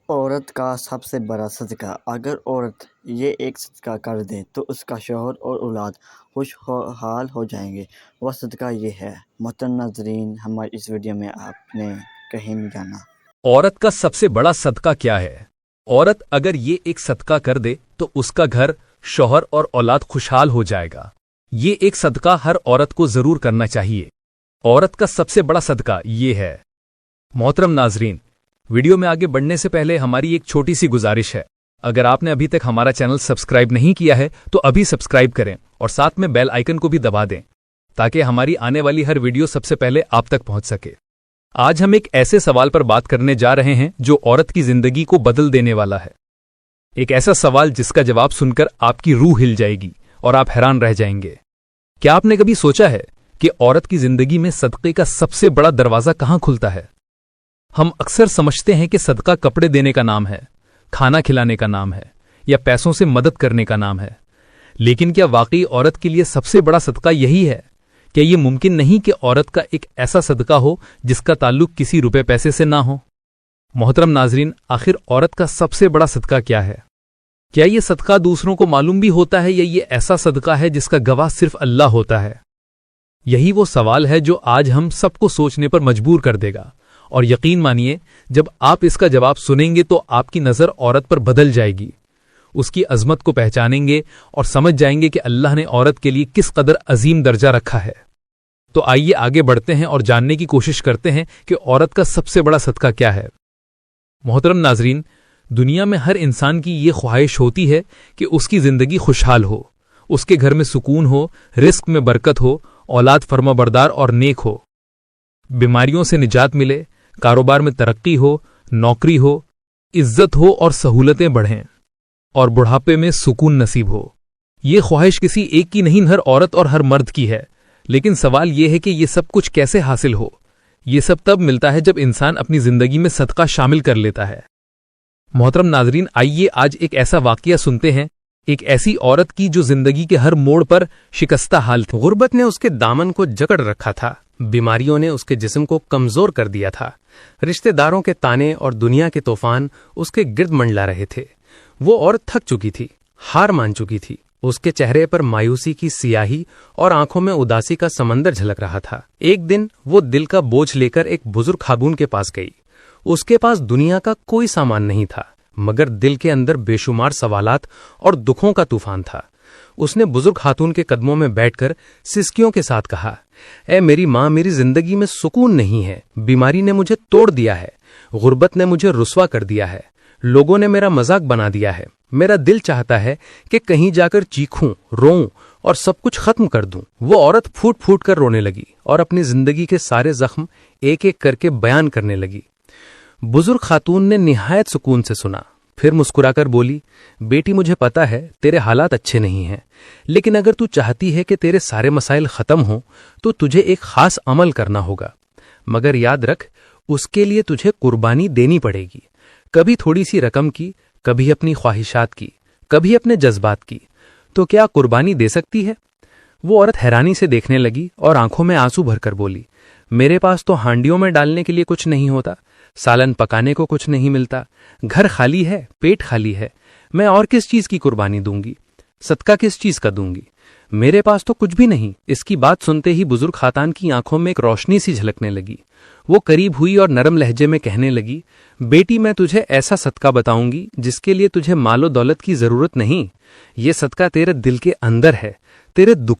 عورت کا سب سے بڑا صدقہ۔ اگر عورت یہ ایک صدقہ کر دے تو اس کا شوہر اور اولاد خوشحال ہو جائیں گے۔ وہ صدقہ یہ ہے۔ محترم ناظرین، ہماری اس ویڈیو میں آپ نے کہیں نہیں جانا۔ عورت کا سب سے بڑا صدقہ کیا ہے؟ عورت اگر یہ ایک صدقہ کر دے تو اس کا گھر، شوہر اور اولاد خوشحال ہو جائے گا۔ یہ ایک صدقہ ہر عورت کو ضرور کرنا چاہیے۔ عورت کا سب سے بڑا صدقہ یہ ہے۔ محترم ناظرین، ویڈیو میں آگے بڑھنے سے پہلے ہماری ایک چھوٹی سی گزارش ہے۔ اگر آپ نے ابھی تک ہمارا چینل سبسکرائب نہیں کیا ہے تو ابھی سبسکرائب کریں اور ساتھ میں بیل آئیکن کو بھی دبا دیں تاکہ ہماری آنے والی ہر ویڈیو سب سے پہلے آپ تک پہنچ سکے۔ آج ہم ایک ایسے سوال پر بات کرنے جا رہے ہیں جو عورت کی زندگی کو بدل دینے والا ہے۔ ایک ایسا سوال جس کا جواب سن کر آپ کی روح ہل جائے گی اور آپ حیران رہ جائیں گے۔ کیا آپ نے کبھی سوچا ہے کہ عورت کی زندگی میں صدقے کا سب سے بڑا دروازہ کہاں کھلتا ہے؟ ہم اکثر سمجھتے ہیں کہ صدقہ کپڑے دینے کا نام ہے، کھانا کھلانے کا نام ہے یا پیسوں سے مدد کرنے کا نام ہے، لیکن کیا واقعی عورت کے لیے سب سے بڑا صدقہ یہی ہے؟ کیا یہ ممکن نہیں کہ عورت کا ایک ایسا صدقہ ہو جس کا تعلق کسی روپے پیسے سے نہ ہو؟ محترم ناظرین، آخر عورت کا سب سے بڑا صدقہ کیا ہے؟ کیا یہ صدقہ دوسروں کو معلوم بھی ہوتا ہے یا یہ ایسا صدقہ ہے جس کا گواہ صرف اللہ ہوتا ہے؟ یہی وہ سوال ہے جو آج ہم سب کو سوچنے پر مجبور کر دے گا، اور یقین مانیے جب آپ اس کا جواب سنیں گے تو آپ کی نظر عورت پر بدل جائے گی، اس کی عظمت کو پہچانیں گے اور سمجھ جائیں گے کہ اللہ نے عورت کے لیے کس قدر عظیم درجہ رکھا ہے۔ تو آئیے آگے بڑھتے ہیں اور جاننے کی کوشش کرتے ہیں کہ عورت کا سب سے بڑا صدقہ کیا ہے۔ محترم ناظرین، دنیا میں ہر انسان کی یہ خواہش ہوتی ہے کہ اس کی زندگی خوشحال ہو، اس کے گھر میں سکون ہو، رزق میں برکت ہو، اولاد فرمانبردار اور نیک ہو، بیماریوں سے نجات ملے، کاروبار میں ترقی ہو، نوکری ہو، عزت ہو اور سہولتیں بڑھیں، اور بڑھاپے میں سکون نصیب ہو۔ یہ خواہش کسی ایک کی نہیں، ہر عورت اور ہر مرد کی ہے، لیکن سوال یہ ہے کہ یہ سب کچھ کیسے حاصل ہو؟ یہ سب تب ملتا ہے جب انسان اپنی زندگی میں صدقہ شامل کر لیتا ہے۔ محترم ناظرین، آئیے آج ایک ایسا واقعہ سنتے ہیں، ایک ایسی عورت کی جو زندگی کے ہر موڑ پر شکستہ حال تھی۔ غربت نے اس کے دامن کو جکڑ رکھا تھا، بیماریوں نے اس کے جسم کو کمزور کر دیا تھا، رشتہ داروں کے تانے اور دنیا کے طوفان اس کے گرد منڈلا رہے تھے۔ وہ عورت تھک چکی تھی، ہار مان چکی تھی، اس کے چہرے پر مایوسی کی سیاہی اور آنکھوں میں اداسی کا سمندر جھلک رہا تھا۔ ایک دن وہ دل کا بوجھ لے کر ایک بزرگ خاتون کے پاس گئی۔ اس کے پاس دنیا کا کوئی سامان نہیں تھا، مگر دل کے اندر بے شمار سوالات اور دکھوں کا طوفان تھا۔ اس نے بزرگ خاتون کے قدموں میں بیٹھ کر سسکیوں کے ساتھ کہا، اے میری ماں، میری زندگی میں سکون نہیں ہے، بیماری نے مجھے توڑ دیا ہے، غربت نے مجھے رسوا کر دیا ہے، لوگوں نے میرا مذاق بنا دیا ہے، میرا دل چاہتا ہے کہ کہیں جا کر چیخوں، روؤں اور سب کچھ ختم کر دوں۔ وہ عورت پھوٹ پھوٹ کر رونے لگی اور اپنی زندگی کے سارے زخم ایک ایک کر کے بیان کرنے لگی۔ بزرگ خاتون نے نہایت سکون سے سنا، پھر مسکرا کر بولی، بیٹی، مجھے پتا ہے تیرے حالات اچھے نہیں ہیں، لیکن اگر تو چاہتی ہے کہ تیرے سارے مسائل ختم ہوں تو تجھے ایک خاص عمل کرنا ہوگا، مگر یاد رکھ اس کے لیے تجھے قربانی دینی پڑے گی، کبھی تھوڑی سی رقم کی، کبھی اپنی خواہشات کی، کبھی اپنے جذبات کی۔ تو کیا قربانی دے سکتی ہے؟ وہ عورت حیرانی سے دیکھنے لگی اور آنکھوں میں آنسو بھر کر بولی، میرے پاس تو ہانڈیوں میں ڈالنے کے لیے کچھ نہیں ہوتا، سالن پکانے کو کچھ نہیں ملتا، گھر خالی ہے، پیٹ خالی ہے، میں اور کس چیز کی قربانی دوں گی؟ صدقہ کس چیز کا دوں گی؟ میرے پاس تو کچھ بھی نہیں۔ اس کی بات سنتے ہی بزرگ خاتون کی آنکھوں میں ایک روشنی سی جھلکنے لگی۔ وہ قریب ہوئی اور نرم لہجے میں کہنے لگی، بیٹی، میں تجھے ایسا صدقہ بتاؤں گی جس کے لیے تجھے مال و دولت کی ضرورت نہیں، یہ صدقہ تیرے دل کے اندر ہے، تیرے دکھ